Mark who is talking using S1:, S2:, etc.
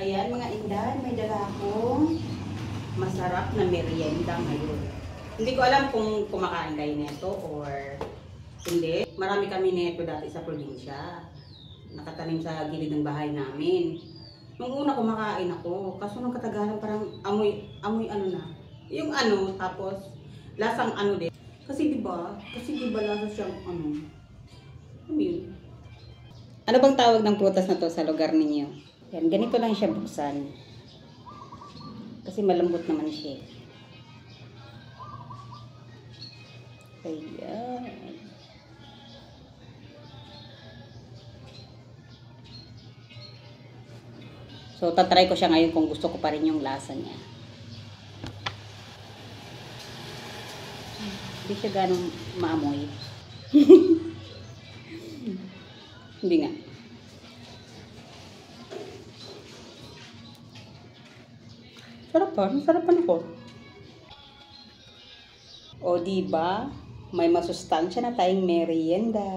S1: Ayan mga inday, may dala akong masarap na merienda ngayon. Hindi ko alam kung kumakain kayo nito or hindi. Marami kami nito dati sa probinsya. Nakatanim sa gilid ng bahay namin. Nung una kumakain ako, kaso nung katagalan parang amoy ano na. Yung ano, tapos lasang ano din. Kasi di ba lasa siyang ano. Ano yun? Ano bang tawag ng prutas na to sa lugar ninyo? Yan, ganito lang siya buksan. Kasi malambot naman siya. Ayan. So, tatry ko siya ngayon kung gusto ko pa rin yung lasa niya. Hindi siya ganong maamoy. Hindi nga. Sarapan ako. O, diba? May masustansya na tayong merienda.